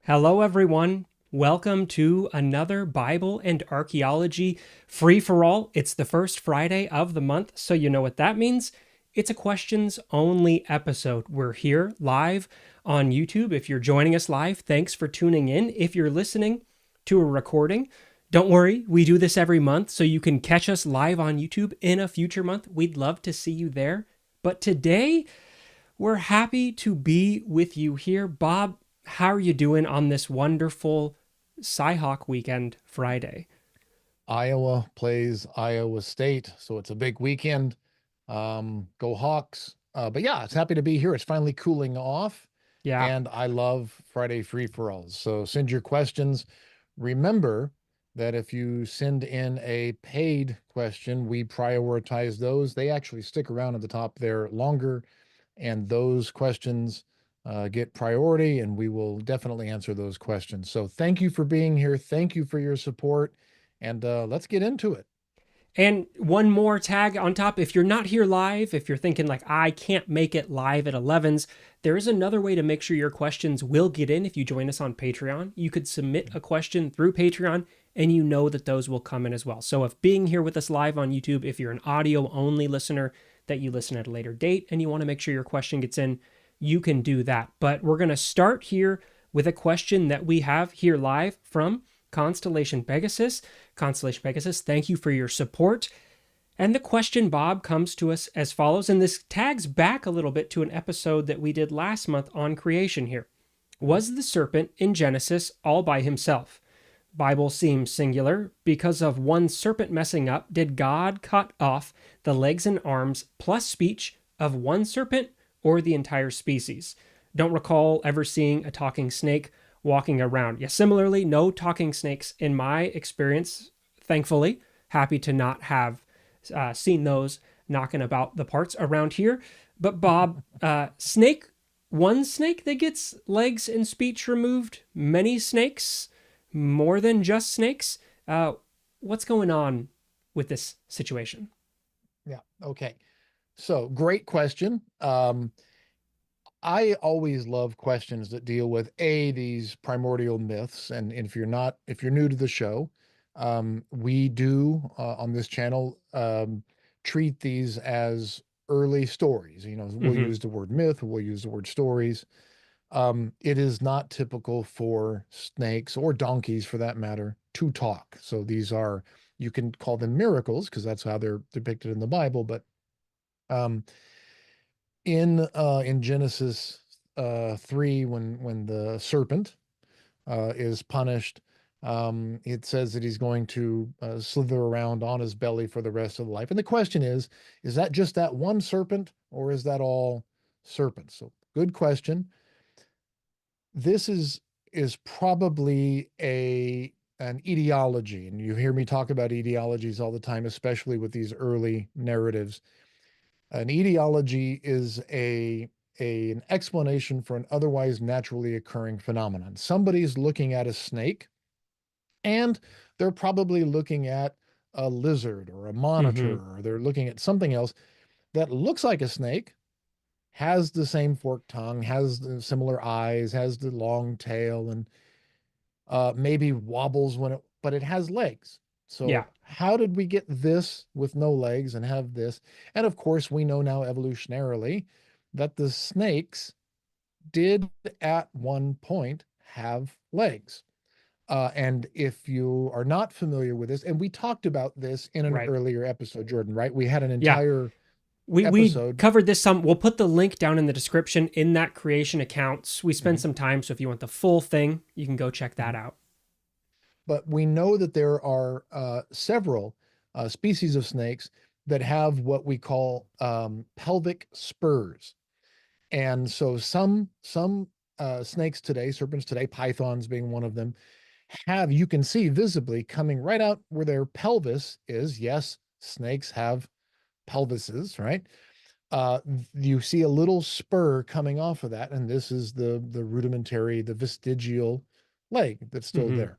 Hello, everyone. Welcome to another Bible and Archaeology free-for-all. It's the first Friday of the month, so you know what that means. It's a questions-only episode. We're here live on YouTube. If you're joining us live, thanks for tuning in. If you're listening to a recording, don't worry, we do this every month, so you can catch us live on YouTube in a future month. We'd love to see you there. But today, we're happy to be with you here. Bob, how are you doing on this wonderful Cyhawk weekend Friday? Iowa plays Iowa State, so it's a big weekend. Go Hawks. But yeah, it's happy to be here. It's finally cooling off, Yeah. and I love Friday free-for-alls. So send your questions. Remember that if you send in a paid question, we prioritize those. They actually stick around at the top there longer, and those questions get priority, and we will definitely answer those questions. So thank you for being here. Thank you for your support, and let's get into it. And one more tag on top. If you're not here live, if you're thinking like, I can't make it live at 11s, there is another way to make sure your questions will get in if you join us on Patreon. You could submit a question through Patreon and you know that those will come in as well. So if being here with us live on YouTube, if you're an audio only listener that you listen at a later date and you want to make sure your question gets in, you can do that. But we're going to start here with a question that we have here live from Constellation Pegasus. Constellation Pegasus, thank you for your support. And the question, Bob, comes to us as follows, and this tags back a little bit to an episode that we did last month on creation here. Was the serpent in Genesis all by himself? Bible seems singular. Because of one serpent messing up, did God cut off the legs and arms plus speech of one serpent or the entire species? Don't recall ever seeing a talking snake walking around. Yeah, similarly, no talking snakes in my experience, thankfully. Happy to not have seen those knocking about the parts around here. But Bob, one snake that gets legs and speech removed, many snakes, more than just snakes. What's going on with this situation? Yeah. Okay. So great question. I always love questions that deal with these primordial myths. And if you're new to the show, we do on this channel treat these as early stories. We'll Mm-hmm. use the word myth, we'll use the word stories. It is not typical for snakes or donkeys, for that matter, to talk. So you can call them miracles because that's how they're depicted in the Bible. But um, in Genesis 3, when the serpent is punished, it says that he's going to slither around on his belly for the rest of the life. And the question is that just that one serpent, or is that all serpents? So good question. This is probably an etiology, and you hear me talk about etiologies all the time, especially with these early narratives. An etiology is an explanation for an otherwise naturally occurring phenomenon. Somebody's looking at a snake, and they're probably looking at a lizard or a monitor, Mm-hmm. or they're looking at something else that looks like a snake, has the same forked tongue, has the similar eyes, has the long tail, and maybe wobbles but it has legs. Yeah. So how did we get this with no legs and have this? And of course, we know now evolutionarily that the snakes did at one point have legs. And if you are not familiar with this, and we talked about this in an Right. earlier episode, Jordan, right? We had an Yeah. entire We episode. covered this some. We'll put the link down in the description in that creation accounts. We spend Mhm. some time, so if you want the full thing, you can go check that Mhm. out. But we know that there are several species of snakes that have what we call pelvic spurs. And so some snakes today, serpents today, pythons being one of them, you can see visibly coming right out where their pelvis is. Yes, snakes have pelvises, right? Uh, you see a little spur coming off of that, and this is the rudimentary, the vestigial leg that's still Mm-hmm. there.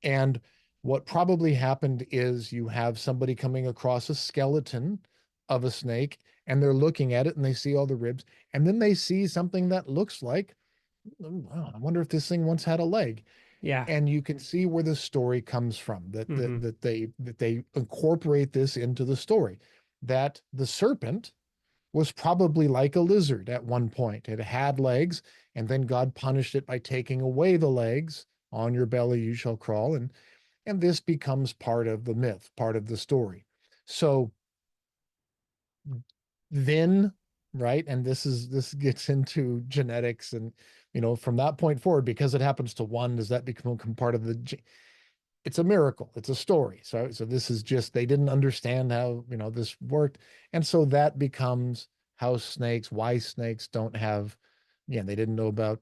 And what probably happened is you have somebody coming across a skeleton of a snake, and they're looking at it and they see all the ribs, and then they see something that looks like Wow, I wonder if this thing once had a leg. Yeah. And you can see where the story comes from, that Hmm. they incorporate this into the story, that the serpent was probably like a lizard at one point. It had legs, and then God punished it by taking away the legs. On your belly you shall crawl, and this becomes part of the myth, part of the story. So then, right, and this gets into genetics, and from that point forward, because it happens to one, does that become part of the? It's a miracle. It's a story. So this is just, they didn't understand how this worked, and so that becomes house snakes. Why snakes don't have, yeah, they didn't know about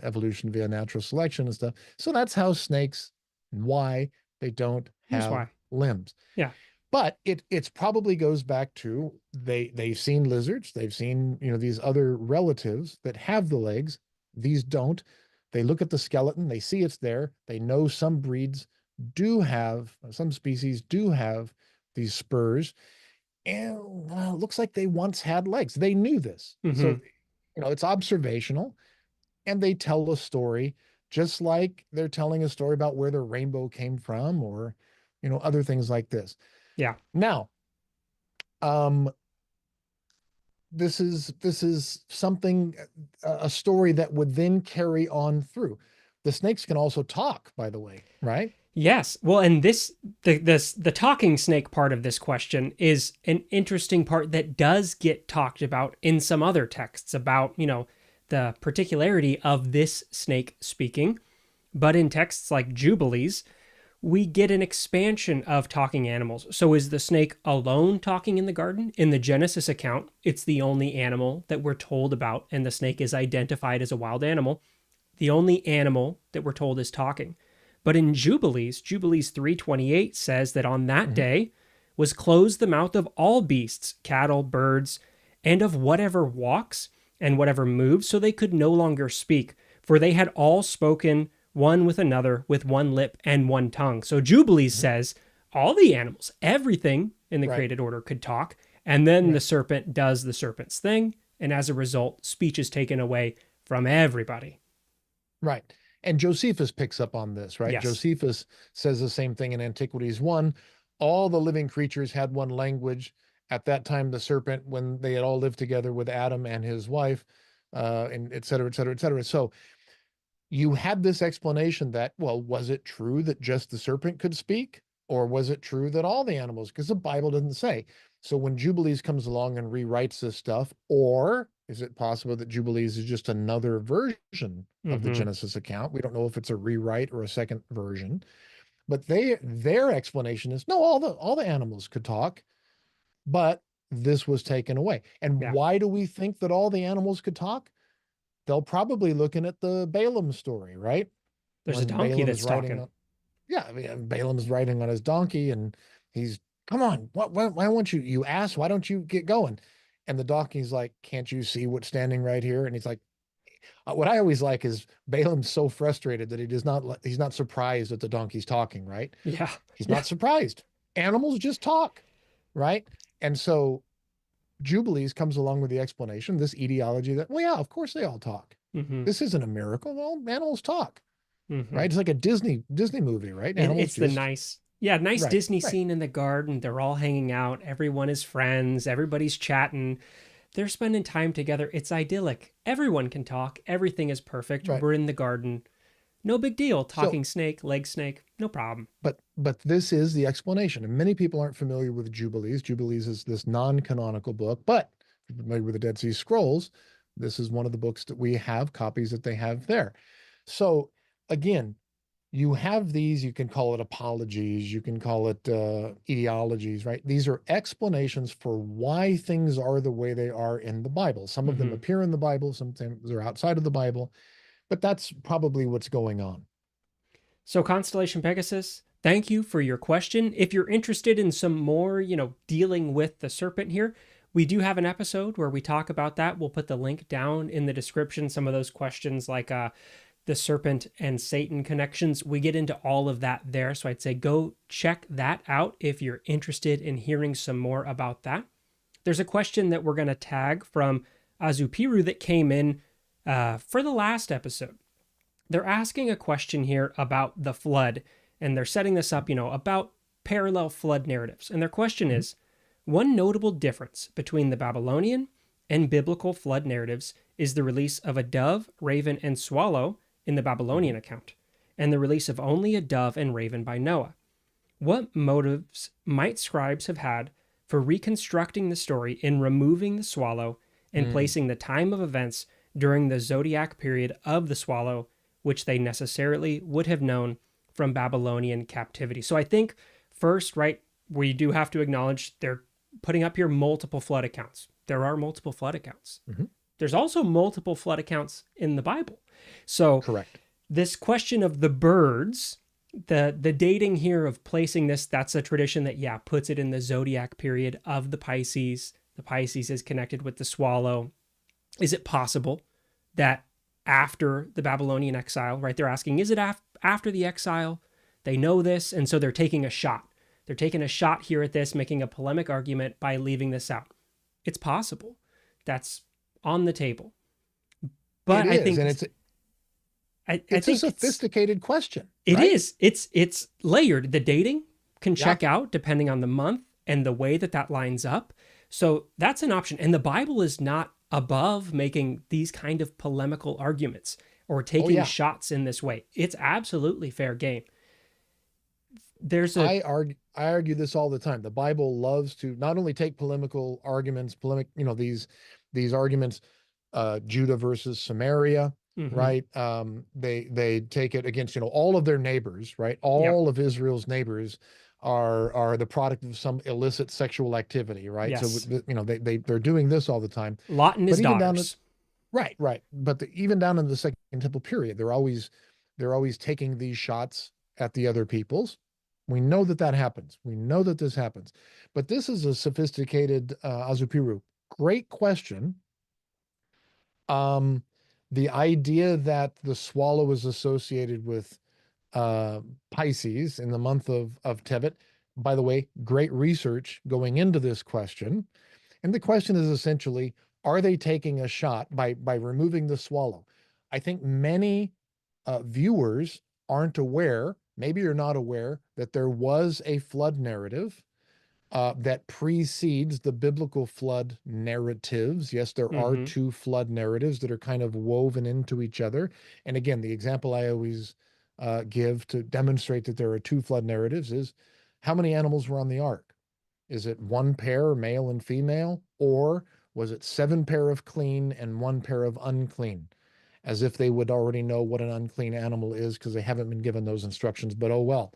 evolution via natural selection and stuff. So that's how snakes, and why they don't Here's have why. limbs. Yeah. But it's probably goes back to, they've seen lizards, they've seen these other relatives that have the legs, these don't. They look at the skeleton, they see it's there, they know some breeds do have, some species do have these spurs, and looks like they once had legs. They knew this, so Hmm. it's observational, and they tell a story, just like they're telling a story about where the rainbow came from, or other things like this. Yeah. Now, um, this is something, a story that would then carry on through. The snakes can also talk, by the way, right? Yes. Well, and the talking snake part of this question is an interesting part that does get talked about in some other texts about, the particularity of this snake speaking. But in texts like Jubilees, we get an expansion of talking animals. So is the snake alone talking in the garden? In the Genesis account, it's the only animal that we're told about, and the snake is identified as a wild animal. The only animal that we're told is talking. But in Jubilees 3:28 says that on that Mhm. day was closed the mouth of all beasts, cattle, birds, and of whatever walks and whatever moves, so they could no longer speak, for they had all spoken one with another with one lip and one tongue. So Jubilees Mhm. says all the animals, everything in the Right, created order could talk, and then the right, serpent does the serpent's thing, and as a result, speech is taken away from everybody. right. And Josephus picks up on this, right? Yes. Josephus says the same thing in Antiquities 1. All the living creatures had one language. At that time, the serpent, when they had all lived together with Adam and his wife, and et cetera, et cetera, et cetera. So you had this explanation that, well, was it true that just the serpent could speak? Or was it true that all the animals? Because the Bible doesn't say. So when Jubilees comes along and rewrites this stuff, or is it possible that Jubilees is just another version of the Hmm. Genesis account? We don't know if it's a rewrite or a second version, but their explanation is no, all the animals could talk, but this was taken away. And Yeah. why do we think that all the animals could talk? They'll probably looking at the Balaam story, right? There's a When donkey Balaam is that's riding talking. on, yeah, I mean, Balaam's riding on his donkey, and he's, come on, why won't you ask, why don't you get going? And the donkey's like, can't you see what's standing right here? And he's like, what I always like is Balaam's so frustrated that he's not surprised that the donkey's talking, right? Yeah. He's Yeah. not surprised. Animals just talk, right? And so Jubilees comes along with the explanation, this etiology that, well, yeah, of course they all talk. Hmm. This isn't a miracle. Well, animals talk, Hmm. right? It's like a Disney movie, right? Animals It's the just, nice, yeah, nice right, Disney right, scene in the garden. They're all hanging out. Everyone is friends. Everybody's chatting. They're spending time together. It's idyllic. Everyone can talk. Everything is perfect. right. We're in the garden. No big deal. So, Talking snake, leg snake, no problem. but this is the explanation, and many people aren't familiar with Jubilees. Jubilees is this non-canonical book, but if you're familiar with the Dead Sea Scrolls, this is one of the books that we have copies that they have there. So again, you have these, you can call it apologies, you can call it etiologies, right? These are explanations for why things are the way they are in the Bible. Some of them Hmm. appear in the Bible, sometimes they're outside of the Bible, but that's probably what's going on. So, Constellation Pegasus, thank you for your question. If you're interested in some more, dealing with the serpent here, we do have an episode where we talk about that. We'll put the link down in the description. Some of those questions, like the serpent and Satan connections, we get into all of that there. So, I'd say go check that out if you're interested in hearing some more about that. There's a question that we're going to tag from Azupiru that came in For the last episode, they're asking a question here about the flood, and they're setting this up, about parallel flood narratives. And their question is, one notable difference between the Babylonian and biblical flood narratives is the release of a dove, raven, and swallow in the Babylonian account, and the release of only a dove and raven by Noah. What motives might scribes have had for reconstructing the story in removing the swallow and placing the time of events during the Zodiac period of the swallow, which they necessarily would have known from Babylonian captivity? So I think first, right, we do have to acknowledge they're putting up here multiple flood accounts. There are multiple flood accounts. There's also multiple flood accounts in the Bible. So Correct. this question of the birds, the dating here of placing this, that's a tradition that, puts it in the Zodiac period of the Pisces. The Pisces is connected with the swallow. Is it possible that after the Babylonian exile, right, they're asking, is it after the exile? They know this, and so they're taking a shot. They're taking a shot here at this, making a polemic argument by leaving this out. It's possible. That's on the table. But I think it's a sophisticated question. It right? is. It's layered. The dating can check out depending on the month and the way that lines up. So that's an option. And the Bible is not above making these kind of polemical arguments or taking shots in this way. It's absolutely fair game. I argue this all the time. The Bible loves to not only take polemical arguments, these arguments, Judah versus Samaria, right? They take it against, all of their neighbors, right? All of Israel's neighbors are the product of some illicit sexual activity, right? Yes. So, they're doing this all the time. Lot and his daughters. Right. But even down in the Second Temple period, they're always taking these shots at the other peoples. We know that happens. We know that this happens. But this is a sophisticated Azupiru. Great question. The idea that the swallow is associated with Pisces in the month of Tevet, by the way, great research going into this question. And the question is essentially, are they taking a shot by removing the swallow? I think many viewers aren't aware, maybe you're not aware, that there was a flood narrative that precedes the biblical flood narratives. Yes, there are two flood narratives that are kind of woven into each other. And again, the example I always give to demonstrate that there are two flood narratives is, how many animals were on the ark? Is it one pair, male and female, or was it 7 pair of clean and 1 pair of unclean? As if they would already know what an unclean animal is because they haven't been given those instructions, but oh well.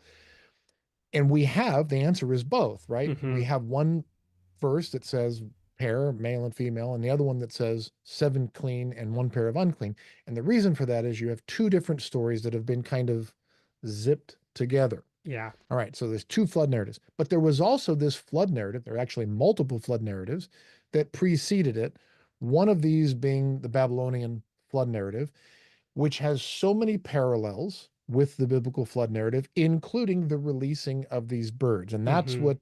And the answer is both, right? We have one verse that says pair, male and female, and the other one that says 7 clean and 1 pair of unclean. And the reason for that is you have 2 different stories that have been kind of zipped together. Yeah. All right. So there's 2 flood narratives, but there was also this flood narrative. There are actually multiple flood narratives that preceded it. One of these being the Babylonian flood narrative, which has so many parallels with the biblical flood narrative, including the releasing of these birds. And that's what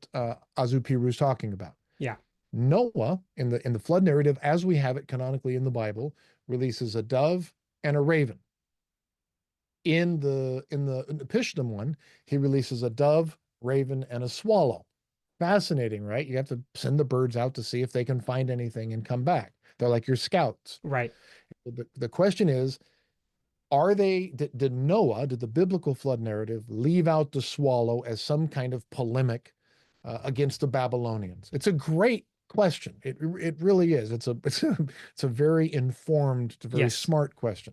Azupiru is talking about. Yeah. Noah, in the flood narrative, as we have it canonically in the Bible, releases a dove and a raven. In the Pishtim one, he releases a dove, raven, and a swallow. Fascinating, right? You have to send the birds out to see if they can find anything and come back. They're like your scouts. Right. The question is, did the biblical flood narrative leave out the swallow as some kind of polemic against the Babylonians? It's a great question. It really is. It's a very informed, very smart question.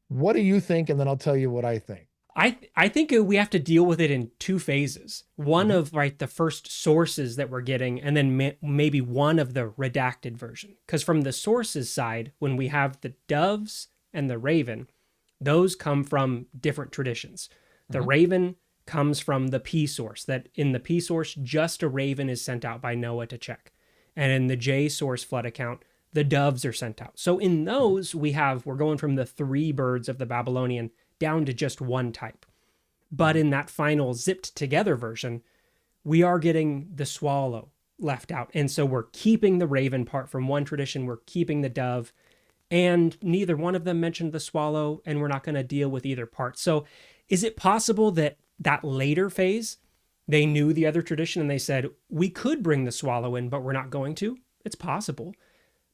What do you think? And then I'll tell you what I think. I think we have to deal with it in 2 phases. One of the first sources that we're getting, and then maybe one of the redacted version. Because from the sources side, when we have the doves and the raven, those come from different traditions. The raven comes from the P source, that in the P source, just a raven is sent out by Noah to check. And in the J source flood account, the doves are sent out. So in those, we're going from the 3 birds of the Babylonian down to just 1 type. But in that final zipped together version, we are getting the swallow left out. And so we're keeping the raven part from one tradition, we're keeping the dove, and neither one of them mentioned the swallow, and we're not going to deal with either part. So is it possible that that later phase, they knew the other tradition and they said, we could bring the swallow in, but we're not going to? It's possible.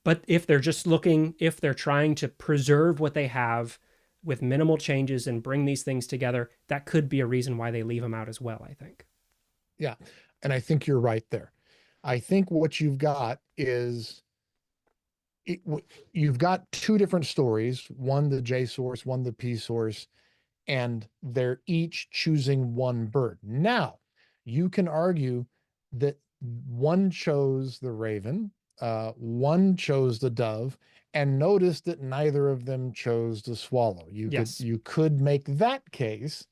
But if they're just looking, if they're trying to preserve what they have with minimal changes and bring these things together, that could be a reason why they leave them out as well, I think. Yeah. And I think you're right there. I think what you've got is you've got two different stories, one the J source, one the P source, and they're each choosing one bird. Now, you can argue that one chose the raven, one chose the dove, and notice that neither of them chose the swallow. Yes. You could make that case,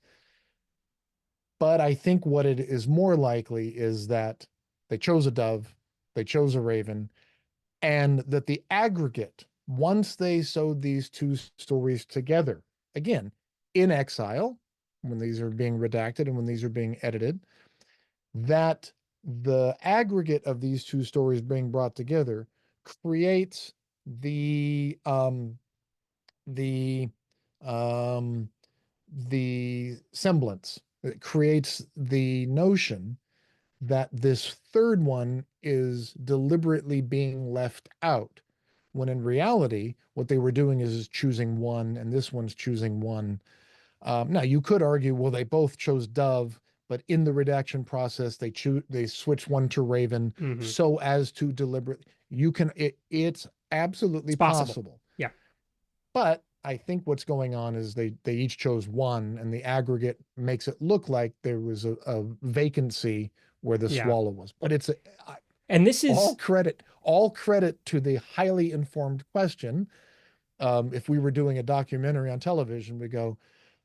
but I think what it is more likely is that they chose a dove, they chose a raven, and that the aggregate, once they sewed these two stories together, again, in exile, when these are being redacted and when these are being edited, that the aggregate of these two stories being brought together creates the um the semblance. It creates the notion that this third one is deliberately being left out, when in reality, what they were doing is choosing one, and this one's choosing one. Now, you could argue, well, they both chose dove, but in the redaction process, they switch one to raven, so as to deliberately. It's absolutely It's possible. possible. Yeah. But I think what's going on is they each chose one, and the aggregate makes it look like there was a vacancy where the swallow was. But and this is all credit to the highly informed question. If we were doing a documentary on television, we go,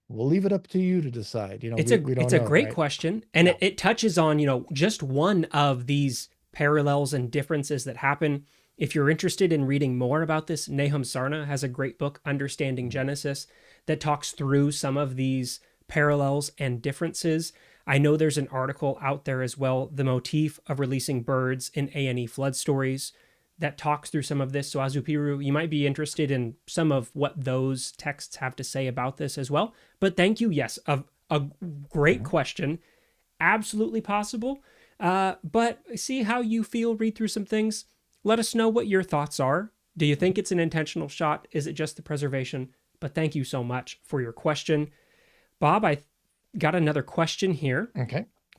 we'll leave it up to you to decide. You know, we don't it's know, a great right? question, and it touches on, you know, just one of these parallels and differences that happen. If you're interested in reading more about this, Nahum Sarna has a great book, Understanding Genesis, that talks through some of these parallels and differences. I know there's an article out there as well, The Motif of Releasing Birds in A&E Flood Stories, that talks through some of this. So Azupiru, you might be interested in some of what those texts have to say about this as well. But thank you. Yes, a great question. Absolutely possible. But see how you feel, read through some things. Let us know what your thoughts are. Do you think it's an intentional shot? Is it just the preservation? But thank you so much for your question. Bob, I got another question here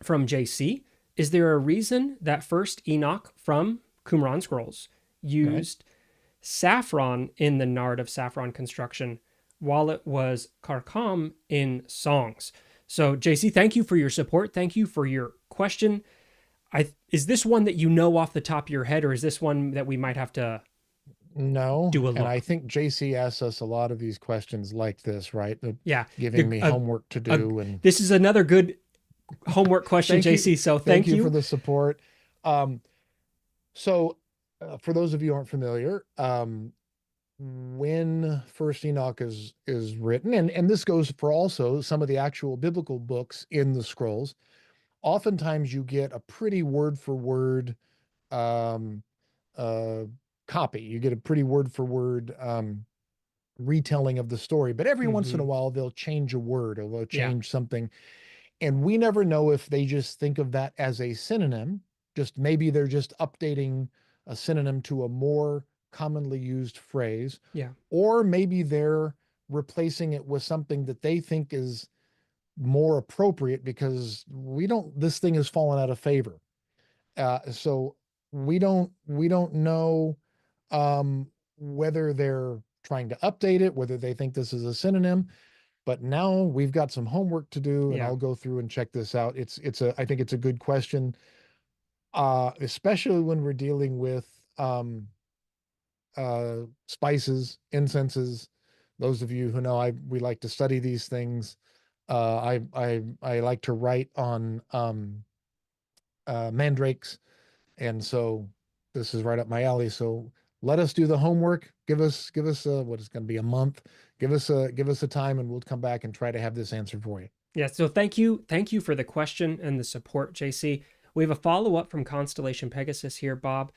from JC. Is there a reason that first Enoch from Qumran Scrolls used saffron in the Nard of Saffron construction, while it was Karkam in songs? So, JC, thank you for your support. Thank you for your question. Is this one that you know off the top of your head, or is this one that we might have to do a look? And I think JC asks us a lot of these questions like this, right? Giving me homework to do. And this is another good homework question, JC. So thank you for the support. So for those of you who aren't familiar, when First Enoch is written, and this goes for also some of the actual biblical books in the scrolls, oftentimes you get a pretty word for word copy. You get a pretty word for word retelling of the story, but every once in a while they'll change a word, or they'll change something. And we never know if they just think of that as a synonym. Just maybe they're just updating a synonym to a more commonly used phrase. Or maybe they're replacing it with something that they think is more appropriate, because this thing has fallen out of favor. So we don't know whether they're trying to update it, whether they think this is a synonym. But now we've got some homework to do, and I'll go through and check this out. I think it's a good question, especially when we're dealing with spices, incenses. Those of you who know, we like to study these things. I like to write on mandrakes, and so this is right up my alley. So let us do the homework. Give us what is going to be a month. Give us a time, and we'll come back and try to have this answered for you. Yeah. So thank you for the question and the support, JC. We have a follow-up from Constellation Pegasus here, Bob.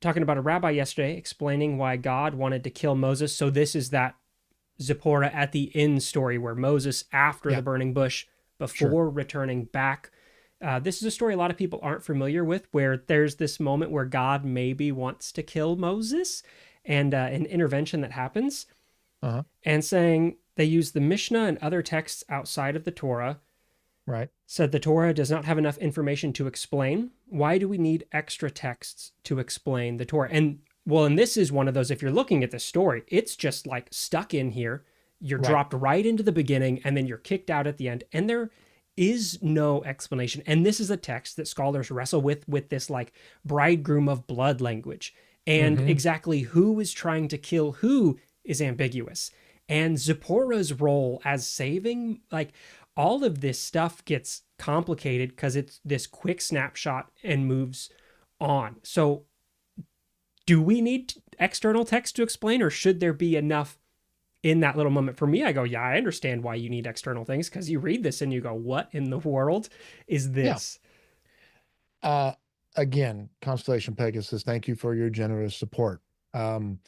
talking about a rabbi yesterday explaining why God wanted to kill Moses. So this is that Zipporah at the end story where Moses, after the Yeah, burning bush, sure. before returning back. This is a story a lot of people aren't familiar with, where there's this moment where God maybe wants to kill Moses, and an intervention that happens, Uh-huh. and saying they use the Mishnah and other texts outside of the Torah. Right. Said the Torah does not have enough information to explain. Why do we need extra texts to explain the Torah? And well, and this is one of those, if you're looking at the story, it's just like stuck in here. You're Right. dropped right into the beginning and then you're kicked out at the end. And there is no explanation. And this is a text that scholars wrestle with this like bridegroom of blood language. And Mm-hmm. exactly who is trying to kill who is ambiguous. And Zipporah's role as saving, like, all of this stuff gets complicated because it's this quick snapshot and moves on. So, do we need external text to explain, or should there be enough in that little moment? For me, I go, yeah, I understand why you need external things, because you read this and you go, what in the world is Yeah. this? Uh, Again, Constellation Pegasus, thank you for your generous support. Um,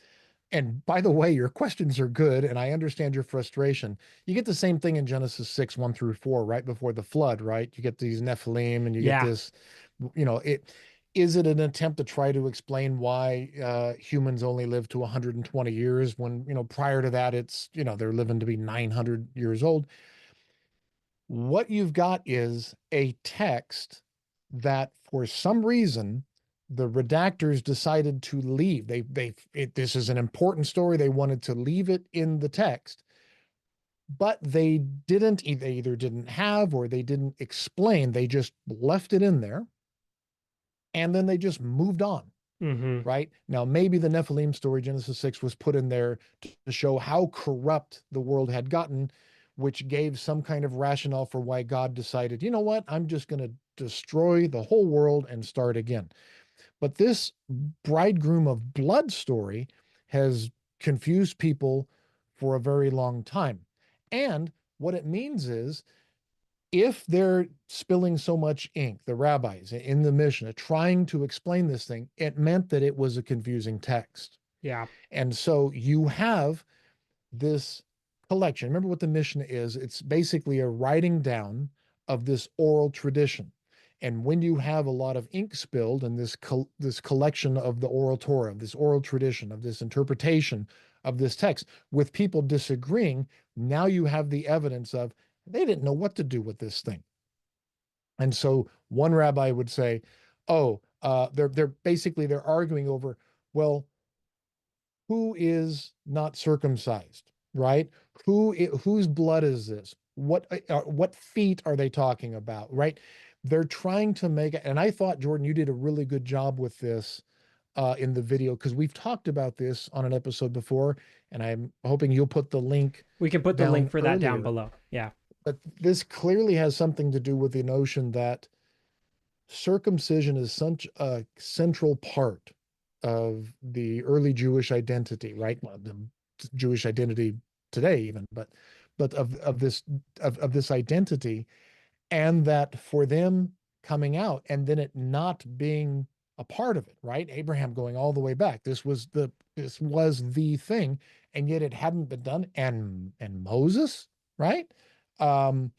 and by the way, your questions are good, and I understand your frustration. You get the same thing in Genesis 6, 1 through 4, right before the flood, right? You get these Nephilim and you get Yeah. this, is it an attempt to try to explain why humans only live to 120 years when, prior to that, it's, they're living to be 900 years old? What you've got is a text that for some reason the redactors decided to leave. This is an important story. They wanted to leave it in the text, but they didn't, they either didn't have or they didn't explain. They just left it in there and then they just moved on. Mm-hmm. Right now, maybe the Nephilim story, Genesis 6, was put in there to show how corrupt the world had gotten, which gave some kind of rationale for why God decided, you know what, I'm just going to destroy the whole world and start again. But this bridegroom of blood story has confused people for a very long time. And what it means is, if they're spilling so much ink, the rabbis in the Mishnah trying to explain this thing, it meant that it was a confusing text. Yeah. And so you have this collection. Remember what the Mishnah is? It's basically a writing down of this oral tradition. And when you have a lot of ink spilled in this collection of the oral Torah, of this oral tradition, of this interpretation of this text, with people disagreeing, now you have the evidence of they didn't know what to do with this thing. And so one rabbi would say, "Oh, they're arguing over, well, who is not circumcised, right? Whose blood is this? What feet are they talking about, right? They're trying to make it." And I thought, Jordan, you did a really good job with this in the video, because we've talked about this on an episode before, and I'm hoping you'll put the link We can put the link down for that down earlier. below. Yeah. But this clearly has something to do with the notion that circumcision is such a central part of the early Jewish identity, right? Well, the Jewish identity today, even, but of this identity, and that for them coming out and then it not being a part of it, right? Abraham going all the way back. This was the thing, and yet it hadn't been done. And Moses, right? Um,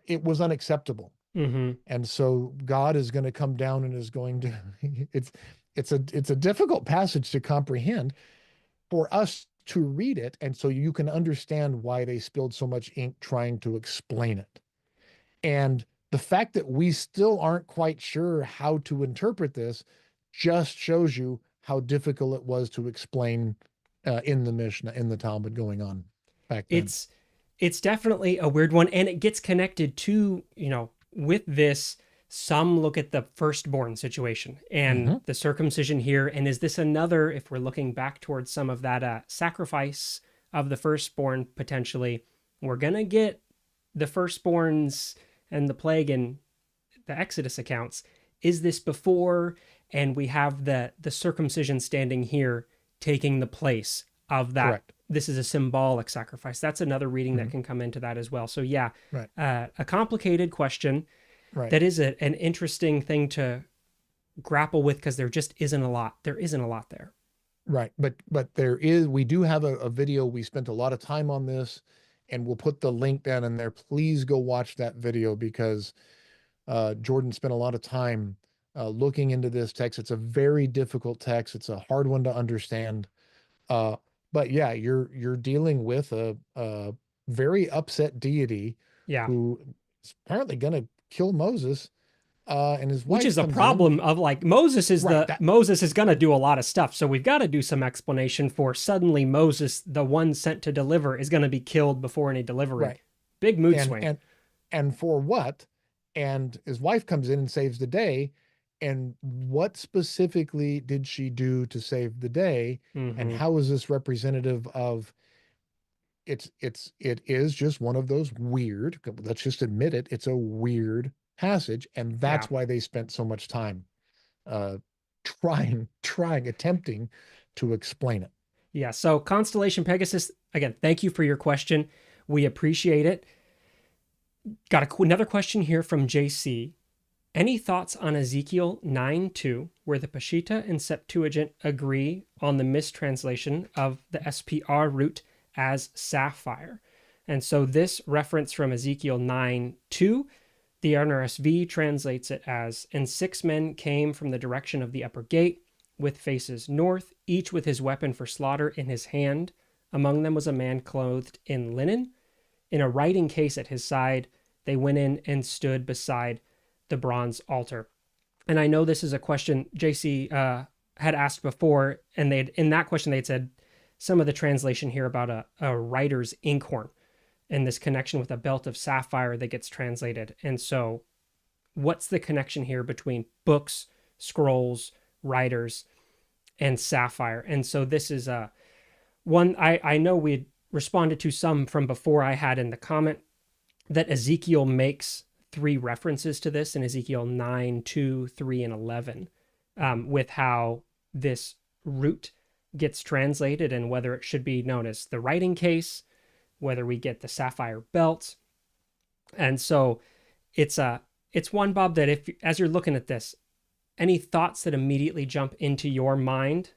it was unacceptable. Mm-hmm. And so God is going to come down and is going to it's a difficult passage to comprehend for us to read it, and so you can understand why they spilled so much ink trying to explain it. And the fact that we still aren't quite sure how to interpret this just shows you how difficult it was to explain in the Mishnah, in the Talmud going on back then. It's definitely a weird one, and it gets connected to, with this. Some look at the firstborn situation and the circumcision here, and is this another, if we're looking back towards some of that sacrifice of the firstborn, potentially we're gonna get the firstborns and the plague in the Exodus accounts. Is this before, and we have the circumcision standing here taking the place of that? Correct. This is a symbolic sacrifice. That's another reading that can come into that as well. So yeah, Right. a complicated question. Right. That is an interesting thing to grapple with because there just isn't a lot. There isn't a lot there. Right. But we do have a video. We spent a lot of time on this, and we'll put the link down in there. Please go watch that video because Jordan spent a lot of time looking into this text. It's a very difficult text. It's a hard one to understand. Uh, but yeah, you're dealing with a very upset deity Yeah. who is apparently going to kill Moses, and his Which wife is a comes in. problem of like Right. Moses is going to do a lot of stuff. So we've got to do some explanation for suddenly Moses, the one sent to deliver, is going to be killed before any delivery. Right. Big mood and swing. and and for what? And his wife comes in and saves the day. And what specifically did she do to save the day? And Mm-hmm. how is this representative of it is just one of those weird, let's just admit it, it's a weird passage, and Yeah. that's why they spent so much time uh attempting to explain it. Yeah. So Constellation Pegasus, again, thank you for your question. We appreciate it. Got another question here from JC. Any thoughts on Ezekiel 9:2, where the Peshitta and Septuagint agree on the mistranslation of the SPR root as sapphire? And so this reference from Ezekiel 9:2, the NRSV translates it as, and 6 men came from the direction of the upper gate, with faces north, each with his weapon for slaughter in his hand. Among them was a man clothed in linen. In a writing case at his side, they went in and stood beside the bronze altar. And I know this is a question JC had asked before, and in that question they'd said some of the translation here about a writer's inkhorn and this connection with a belt of sapphire that gets translated. And so what's the connection here between books, scrolls, writers, and sapphire? And so this is one I know we had responded to some from before I had in the comment that Ezekiel makes 3 references to this in Ezekiel 9, 2, 3, and 11, with how this root gets translated and whether it should be known as the writing case, whether we get the sapphire belt. And so it's one, Bob, that if as you're looking at this, any thoughts that immediately jump into your mind?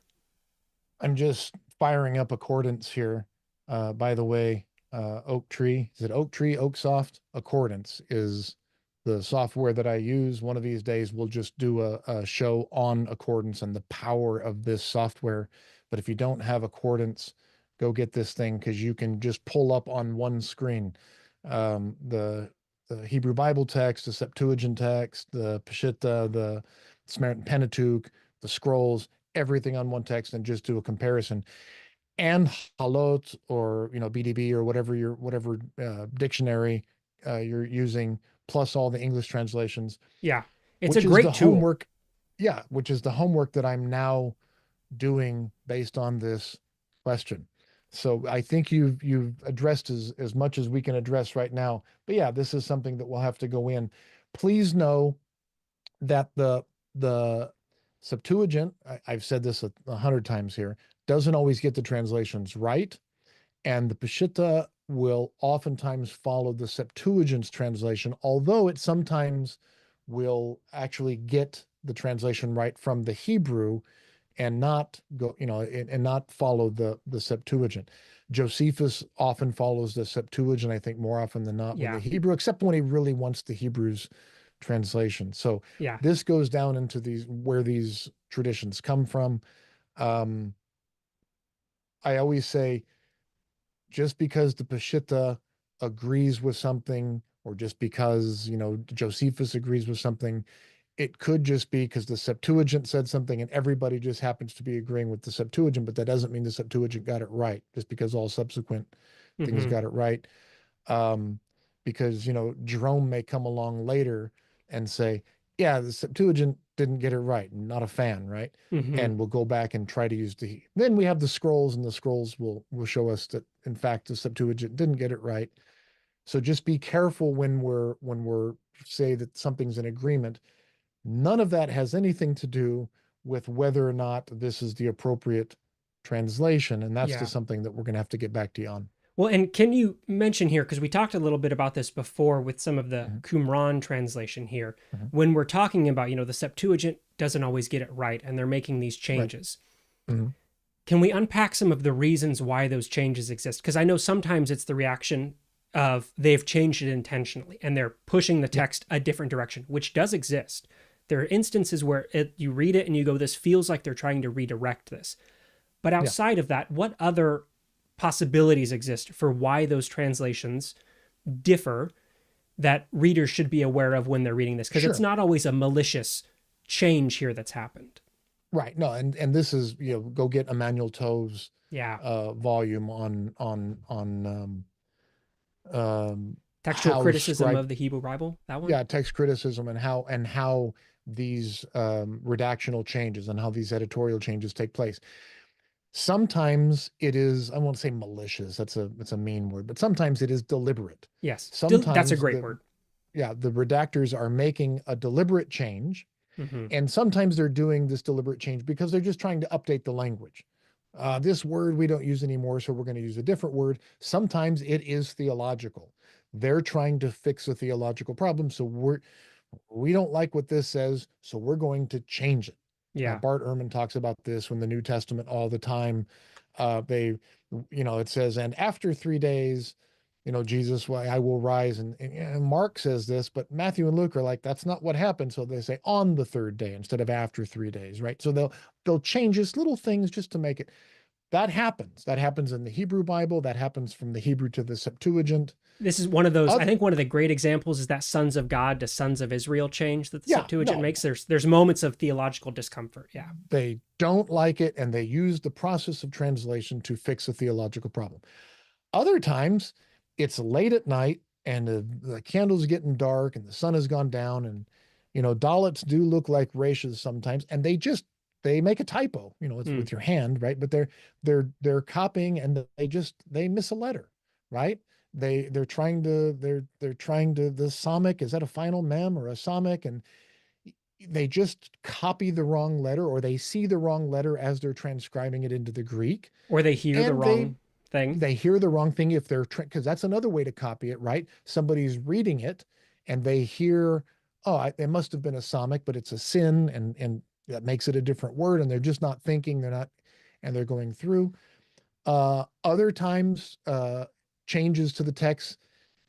I'm just firing up Accordance here. By the way, Oak Tree, is it Oak Tree, Oaksoft? Accordance is the software that I use. One of these days, we'll just do a show on Accordance and the power of this software. But if you don't have Accordance, go get this thing because you can just pull up on one screen the Hebrew Bible text, the Septuagint text, the Peshitta, the Samaritan Pentateuch, the scrolls, everything on one text, and just do a comparison. And Halot or BDB or whatever dictionary you're using, plus all the English translations. Yeah, it's a which is great the tool. homework. Yeah, which is the homework that I'm now doing based on this question. So I think you've addressed as much as we can address right now. But yeah, this is something that we'll have to go in. Please know that the Septuagint, I've said this 100 times here, doesn't always get the translations right, and the Peshitta will oftentimes follow the Septuagint's translation, although it sometimes will actually get the translation right from the Hebrew and not go, and not follow the Septuagint. Josephus often follows the Septuagint, I think more often than not with the Yeah, Hebrew, except when he really wants the Hebrew's translation. So yeah, this goes down into where these traditions come from. I always say, just because the Peshitta agrees with something, or just because Josephus agrees with something, it could just be because the Septuagint said something and everybody just happens to be agreeing with the Septuagint, but that doesn't mean the Septuagint got it right just because all subsequent things mm-hmm. got it right. Um, because Jerome may come along later and say, yeah, the Septuagint didn't get it right. I'm not a fan, right? Mm-hmm. And we'll go back and try to use then we have the scrolls, and the scrolls will show us that in fact the Septuagint didn't get it right. So just be careful when we're say that something's in agreement. None of that has anything to do with whether or not this is the appropriate translation, and that's Yeah. just something that we're going to have to get back to you on. Well, and can you mention here, because we talked a little bit about this before with some of the Mhm, Qumran translation here, mhm. when we're talking about, the Septuagint doesn't always get it right and they're making these Right. changes. Mhm. Can we unpack some of the reasons why those changes exist? Because I know sometimes it's the reaction of they've changed it intentionally and they're pushing the Yeah. text a different direction, which does exist. There are instances where you read it and you go, this feels like they're trying to redirect this. But Yeah. outside of that, what other possibilities exist for why those translations differ that readers should be aware of when they're reading this? Because it's Sure. not always a malicious change here that's happened. Right. No, and this is, go get Emmanuel Tove's Yeah. volume on Textual how criticism scribe of the Hebrew Bible, that one? yeah, text criticism and how these redactional changes and how these editorial changes take place. Sometimes it is, I won't say malicious, it's a mean word, but sometimes it is deliberate. Yes. That's a Sometimes great word. the redactors are making a deliberate change, Mm-hmm. and sometimes they're doing this deliberate change because they're just trying to update the language. This word we don't use anymore, so we're going to use a different word. Sometimes it is theological. They're trying to fix a theological problem, so we don't like what this says, so we're going to change it. Yeah. Bart Ehrman talks about this when the New Testament all the time. They, it says, and after 3 days, Jesus, why I will rise. And Mark says this, but Matthew and Luke are like, that's not what happened. So they say on the third day instead of after 3 days, right? So they'll change just little things just to make it. That happens. That happens in the Hebrew Bible. That happens from the Hebrew to the Septuagint. This is one of those, I Other, think one of the great examples is that sons of God to sons of Israel change that the yeah, Septuagint no, makes. There's moments of theological discomfort. Yeah. they don't like it, and they use the process of translation to fix a theological problem. Other times, it's late at night and the candle's getting dark and the sun has gone down, and Dalits do look like Rashas sometimes, and they make a typo. It's Mm. with your hand, right? But they're copying, and they miss a letter, right? They're trying to, the Samic, is that a final mem or a Samic? And they just copy the wrong letter, or they see the wrong letter as they're transcribing it into the Greek, Or they hear the and wrong thing. they hear the wrong thing if they're, because that's another way to copy it, right? Somebody's reading it and they hear, oh, it must have been a Samic, but it's a sin, and that makes it a different word, and they're just not thinking, and they're going through. Other times, changes to the text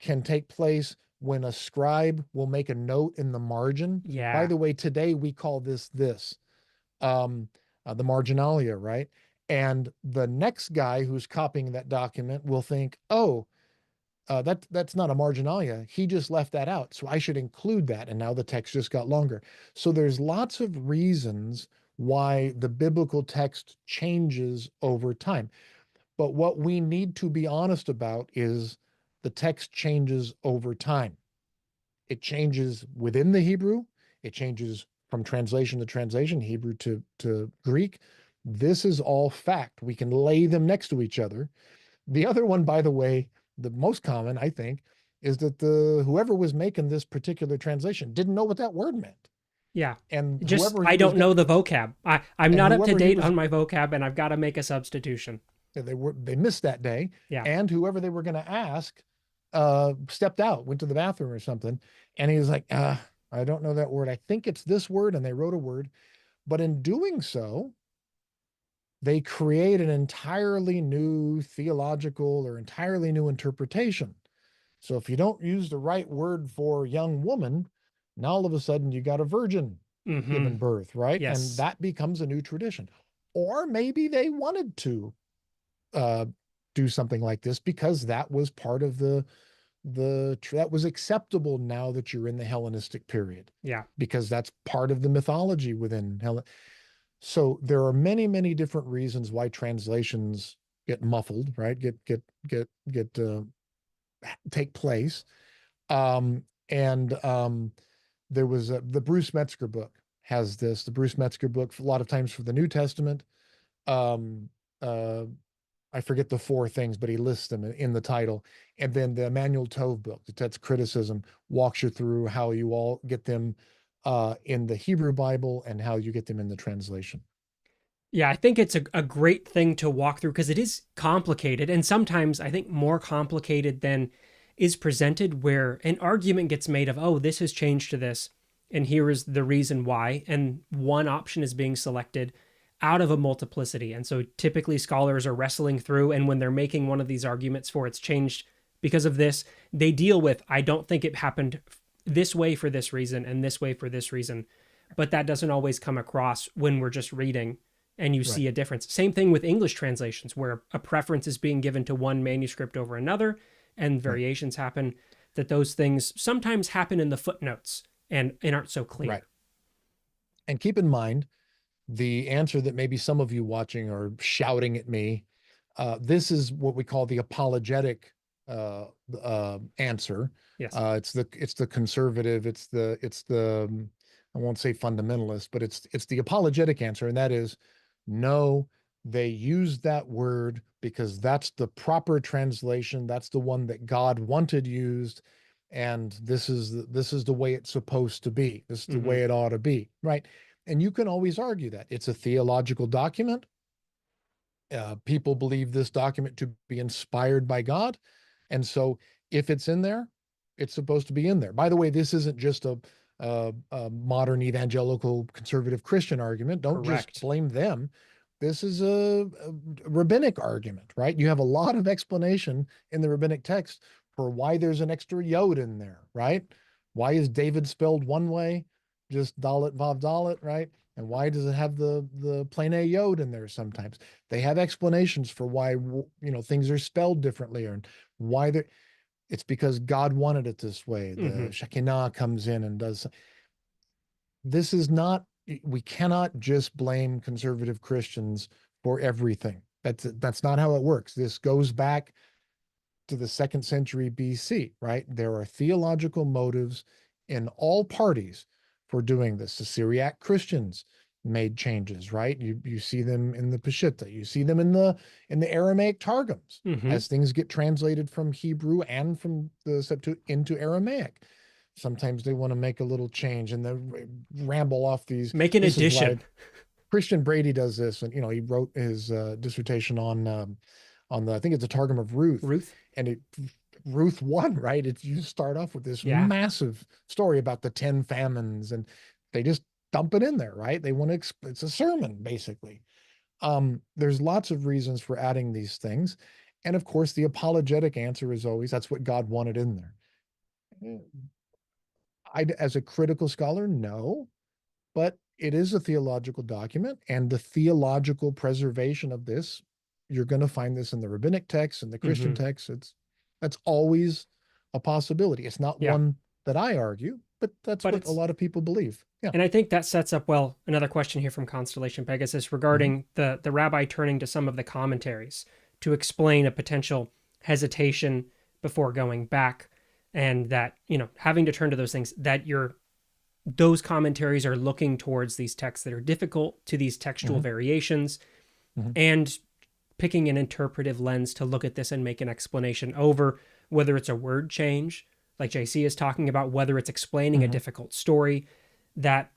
can take place when a scribe will make a note in the margin. By Yeah. the way, today we call this, um, the marginalia, right? And the next guy who's copying that document will think, oh, that's not a marginalia. He just left that out, so I should include that. And now the text just got longer. So there's lots of reasons why the biblical text changes over time. But what we need to be honest about is the text changes over time. It changes within the Hebrew. It changes from translation to translation, Hebrew to Greek. This is all fact. We can lay them next to each other. The other one, by the way, the most common, I think, is that the whoever was making this particular translation didn't know what that word meant. Yeah. And Just, I don't know the vocab. I'm not up to whoever he date was, on my vocab and I've got to make a substitution. they missed that day, Yeah. and whoever they were going to ask stepped out, went to the bathroom or something, and he was like, I don't know that word. I think it's this word, and they wrote a word, but in doing so, they create an entirely new theological or entirely new interpretation. So if you don't use the right word for young woman, now all of a sudden you got a virgin Mm-hmm. given birth, right? And Yes. that becomes a new tradition. Or maybe they wanted to uh, do something like this because that was part of that was acceptable now that you're in the Hellenistic period, Yeah. because that's part of the mythology within Hellen. So there are many, many different reasons why translations get muffled, right? Get take place. And there was the Bruce Metzger book has this. The Bruce Metzger book, a lot of times for the New Testament. Um, uh, I forget the four things, but he lists them in the title. And then the Emmanuel Tove book, that's criticism, walks you through how you all get them in the Hebrew Bible and how you get them in the translation. Yeah, I think it's a great thing to walk through because it is complicated, and sometimes I think more complicated than is presented, where an argument gets made of, oh, this has changed to this, and here is the reason why, and one option is being selected out of a multiplicity. And so typically scholars are wrestling through, and when they're making one of these arguments for it's changed because of this, they deal with, I don't think it happened this way for this reason and this way for this reason. But that doesn't always come across when we're just reading and you Right. see a difference. Same thing with English translations, where a preference is being given to one manuscript over another and Right. variations happen, that those things sometimes happen in the footnotes and aren't so clear. Right. And keep in mind the answer that maybe some of you watching are shouting at me. This is what we call the apologetic answer. Yes. It's the conservative. It's the I won't say fundamentalist, but it's the apologetic answer, and that is no. They use that word because that's the proper translation. That's the one that God wanted used, and this is the way it's supposed to be. This is the Mm-hmm. way it ought to be, right? And you can always argue that it's a theological document. People believe this document to be inspired by God. And so if it's in there, it's supposed to be in there. By the way, this isn't just a modern evangelical conservative Christian argument. Don't just Correct. blame them. This is a rabbinic argument, right? You have a lot of explanation in the rabbinic text for why there's an extra yod in there, right? Why is David spelled one way, just dalet vav dalet, right? And why does it have the plain A yod in there sometimes? They have explanations for why things are spelled differently, or why they're. It's because God wanted it this way. Mm-hmm. The Shekinah comes in and does. This is not. We cannot just blame conservative Christians for everything. That's not how it works. This goes back to the 2nd century BC, right? There are theological motives in all parties for doing this. The Syriac Christians made changes, right? You see them in the Peshitta, you see them in the Aramaic Targums Mm-hmm. as things get translated from Hebrew and from the Septuagint into Aramaic. Sometimes they want to make a little change and they ramble off these. Make an This is why addition. Christian Brady does this, and he wrote his dissertation on the, I think it's a Targum of Ruth, Ruth? and Ruth 1, right? You start off with this Yeah. massive story about the 10 famines, and they just dump it in there, right? They want to, it's a sermon basically. There's lots of reasons for adding these things. And of course, the apologetic answer is always, that's what God wanted in there. As a critical scholar, no, but it is a theological document, and the theological preservation of this, you're going to find this in the rabbinic text and the Christian Mm-hmm. text. That's always a possibility. It's not Yeah. one that I argue, but that's But what a it's, lot of people believe. Yeah. and I think that sets up well another question here from Constellation Pegasus Mhm. regarding the rabbi turning to some of the commentaries to explain a potential hesitation before going back, and that, having to turn to those things, that those commentaries are looking towards these texts that are difficult, to these textual Mhm. variations, Mhm. and picking an interpretive lens to look at this and make an explanation over whether it's a word change, like JC is talking about, whether it's explaining a Mhm. difficult story. That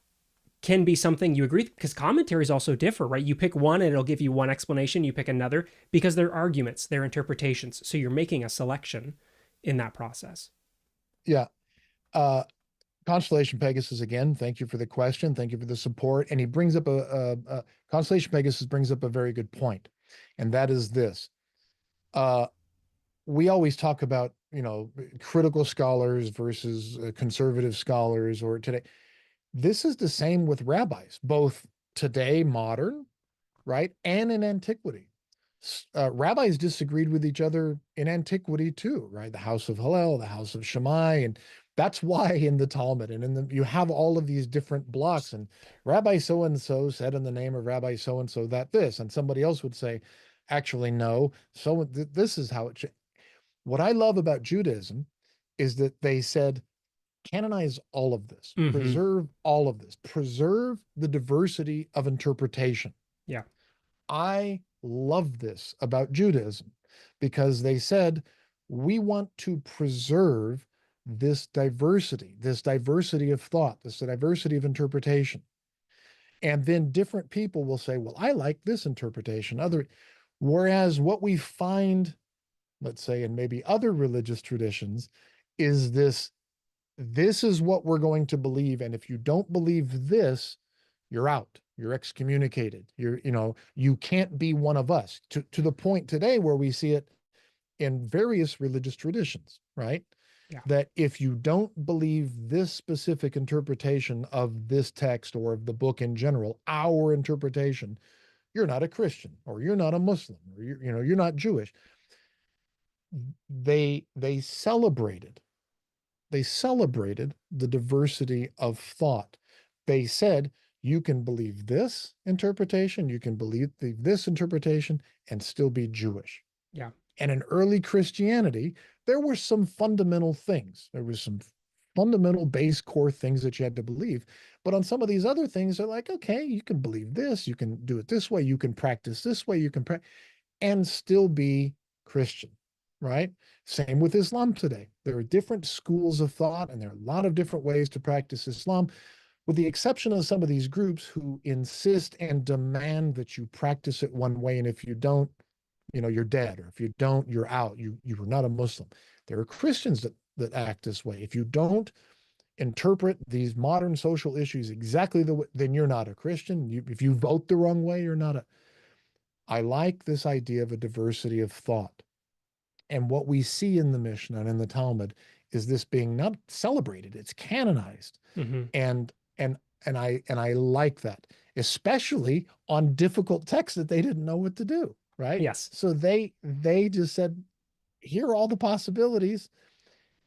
can be something you agree, because commentaries also differ, right? You pick one and it'll give you one explanation, you pick another, because they're arguments, they're interpretations. So you're making a selection in that process. Yeah. Uh, Constellation Pegasus, again, thank you for the question. Thank you for the support. And he brings up Constellation Pegasus brings up a very good point. And that is this. Uh, we always talk about, critical scholars versus conservative scholars, or today. This is the same with rabbis, both today, modern, right, and in antiquity. Rabbis disagreed with each other in antiquity too, right? The house of Hillel, the house of Shammai, and that's why in the Talmud and you have all of these different blocks. And Rabbi so and so said in the name of Rabbi so and so that this, and somebody else would say, actually no. So this is how it should. What I love about Judaism is that they said, canonize all of this, Mm-hmm. preserve all of this, preserve the diversity of interpretation. Yeah. I love this about Judaism because they said, we want to preserve this diversity of thought, this diversity of interpretation. And then different people will say, well, I like this interpretation. Whereas what we find, let's say, in maybe other religious traditions, is this is what we're going to believe. And if you don't believe this, you're out. You're excommunicated. You can't be one of us, to the point today where we see it in various religious traditions, right? Yeah. That if you don't believe this specific interpretation of this text or of the book in general, our interpretation, you're not a Christian, or you're not a Muslim, or you're not Jewish. They celebrated the diversity of thought. They said, you can believe this interpretation, you can believe this interpretation and still be Jewish. Yeah. And in early Christianity, there were some fundamental things. There was some fundamental base core things that you had to believe. But on some of these other things, they're like, okay, you can believe this, you can do it this way, you can practice this way, you can and still be Christian, right? Same with Islam today. There are different schools of thought, and there are a lot of different ways to practice Islam, with the exception of some of these groups who insist and demand that you practice it one way. And if you don't, you're dead, or if you don't, you're out. You are not a Muslim. There are Christians that act this way. If you don't interpret these modern social issues exactly the way, then you're not a Christian. If you vote the wrong way, you're not a. I like this idea of a diversity of thought. And what we see in the Mishnah and in the Talmud is this being not celebrated, it's canonized. Mm-hmm. And I like that, especially on difficult texts that they didn't know what to do, right? Yes. So they just said, here are all the possibilities,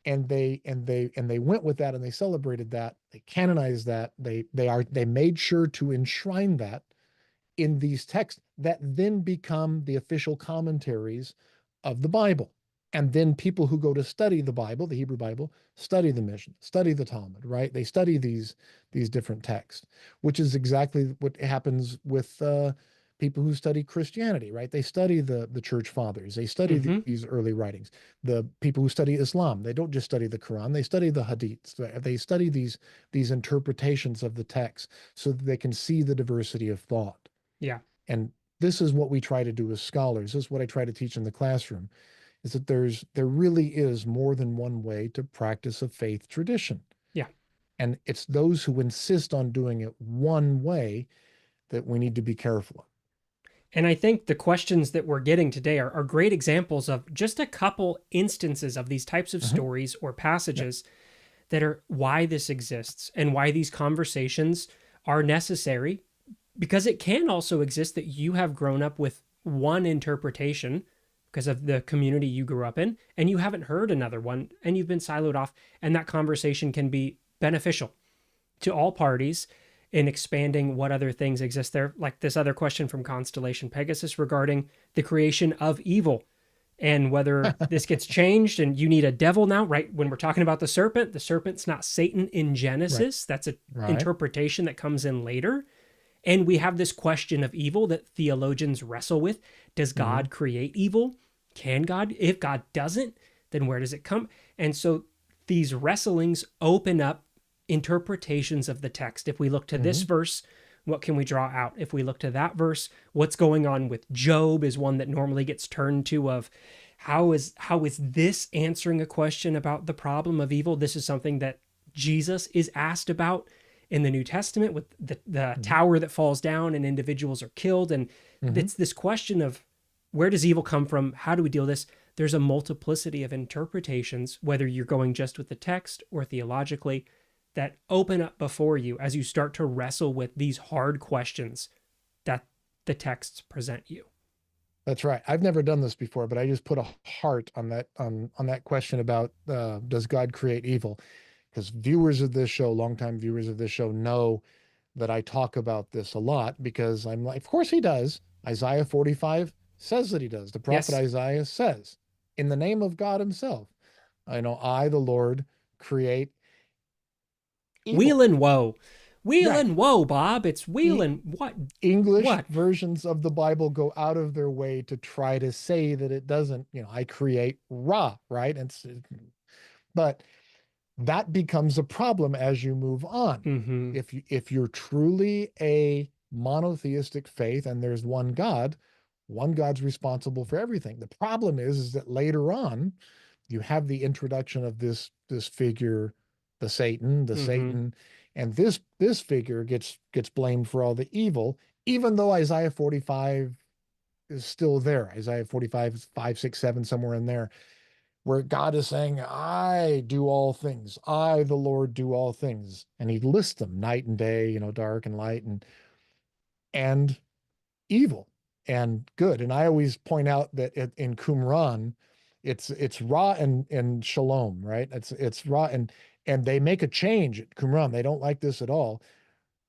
and they went with that, and they celebrated that, they canonized that, they made sure to enshrine that in these texts that then become the official commentaries of the Bible. And then people who go to study the Bible, the Hebrew Bible, study the Mishnah, study the Talmud, right? They study these different texts, which is exactly what happens with people who study Christianity, right? They study the church fathers, they study these early writings. The people who study Islam, they don't just study the Quran, they study the Hadiths. They study these interpretations of the text so that they can see the diversity of thought. Yeah. And this is what we try to do as scholars. This is what I try to teach in the classroom, is that there really is more than one way to practice a faith tradition. Yeah. And it's those who insist on doing it one way that we need to be careful of. And I think the questions that we're getting today are great examples of just a couple instances of these types of stories or passages that are why this exists and why these conversations are necessary, because it can also exist that you have grown up with one interpretation because of the community you grew up in, and you haven't heard another one, and you've been siloed off, and that conversation can be beneficial to all parties in expanding what other things exist there. Like this other question from Constellation Pegasus regarding the creation of evil and whether this gets changed and you need a devil now, right? When we're talking about the serpent's not Satan in Genesis. Right. That's an interpretation that comes in later. And we have this question of evil that theologians wrestle with. Does God create evil? Can God? If God doesn't, then where does it come? And so these wrestlings open up interpretations of the text. If we look to this verse, what can we draw out? If we look to that verse, what's going on with Job is one that normally gets turned to, of how is this answering a question about the problem of evil? This is something that Jesus is asked about in the New Testament with the tower that falls down and individuals are killed. And it's this question of where does evil come from? How do we deal with this? There's a multiplicity of interpretations, whether you're going just with the text or theologically, that open up before you as you start to wrestle with these hard questions that the texts present you. That's right. I've never done this before, but I just put a heart on that question about does God create evil? Because viewers of this show, longtime viewers of this show, know that I talk about this a lot, because I'm like, of course he does. Isaiah 45 says that he does. The prophet Isaiah says, in the name of God himself, I, the Lord, create evil. Wheel and woe. Wheel and woe, Bob. It's wheel and what? English versions of the Bible go out of their way to try to say that it doesn't, I create Ra, right? But that becomes a problem as you move on. Mm-hmm. If you're truly a monotheistic faith and there's one God's responsible for everything. The problem is that later on you have the introduction of this figure, the Mm-hmm. Satan, and this figure gets blamed for all the evil, even though Isaiah 45 is still there. Isaiah 45, 5, 6, 7, somewhere in there, where God is saying, I do all things. I, the Lord, do all things. And he lists them night and day, dark and light and evil and good. And I always point out that in Qumran, it's Ra and Shalom, right? It's Ra and they make a change at Qumran. They don't like this at all,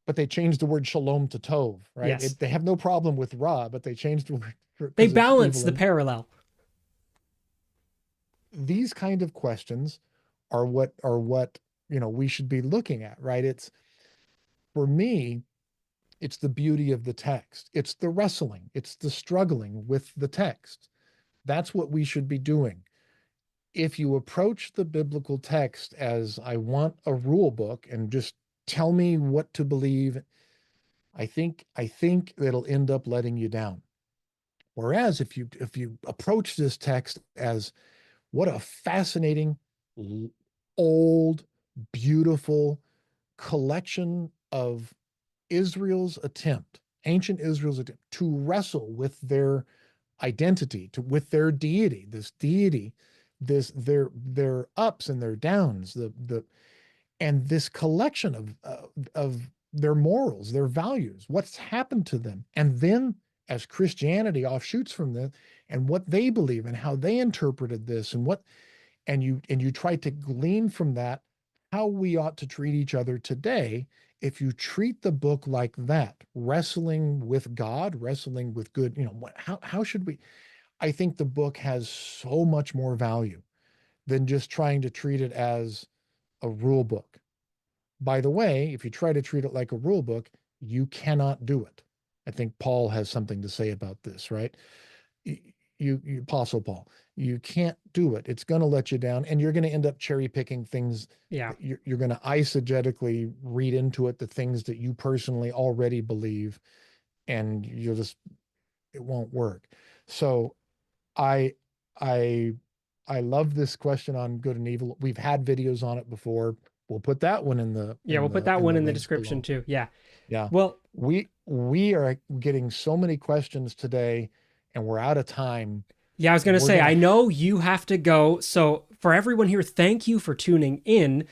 but they changed the word Shalom to Tov, right? Yes. They have no problem with Ra, but they changed the word They because it's balance evil. the And parallel. these kind of questions are what we should be looking at, right? It's for me, it's the beauty of the text. It's the wrestling. It's the struggling with the text. That's what we should be doing. If you approach the biblical text as I want a rule book and just tell me what to believe, I think it'll end up letting you down. Whereas if you approach this text as what a fascinating, old, beautiful collection of ancient Israel's attempt to wrestle with their identity, with their deity, their ups and their downs, and this collection of their morals, their values, what's happened to them, and then as Christianity offshoots from this, and what they believe and how they interpreted this, and you try to glean from that how we ought to treat each other today. If you treat the book like that, wrestling with God, wrestling with good, how should we? I think the book has so much more value than just trying to treat it as a rule book. By the way, if you try to treat it like a rule book, you cannot do it. I think Paul has something to say about this, right? Apostle Paul, you can't do it. It's going to let you down, and you're going to end up cherry picking things. Yeah. You're going to eisegetically read into it the things that you personally already believe, and it won't work. So I I I love this question on good and evil. We've had videos on it before. We'll put that one Yeah, we'll put that in one the in the links description below. too. Yeah. Yeah. Well, We are getting so many questions today, and we're out of time. yeah, I was going to We're say, gonna I know you have to go. So for everyone here, thank you for tuning in.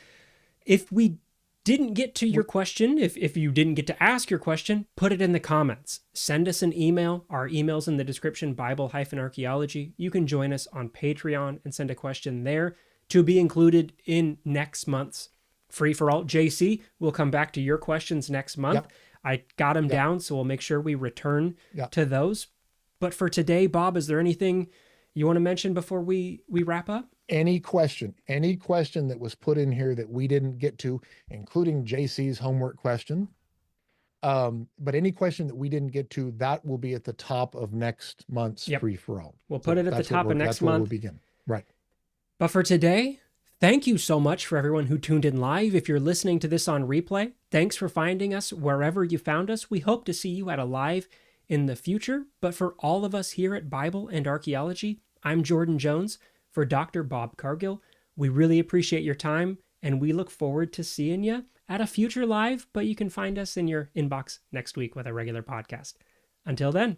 If we didn't get to your question, if you didn't get to ask your question, put it in the comments. Send us an email. Our email's in the description, Bible-Archaeology. You can join us on Patreon and send a question there to be included in next month's Free for All. JC, we'll come back to your questions next month. Yep. I got them Yep. down, so we'll make sure we return Yep. to those. But for today, Bob, is there anything you want to mention before we wrap up? Any question that was put in here that we didn't get to, including JC's homework question, but any question that we didn't get to, that will be at the top of next month's Yep. free for all. We'll put it at the top of next that's where we'll month. begin. Right. But for today, thank you so much for everyone who tuned in live. If you're listening to this on replay, thanks for finding us wherever you found us. We hope to see you at a live in the future. But for all of us here at Bible and Archaeology, I'm Jordan Jones. For Dr. Bob Cargill, we really appreciate your time, and we look forward to seeing you at a future live, but you can find us in your inbox next week with a regular podcast. Until then.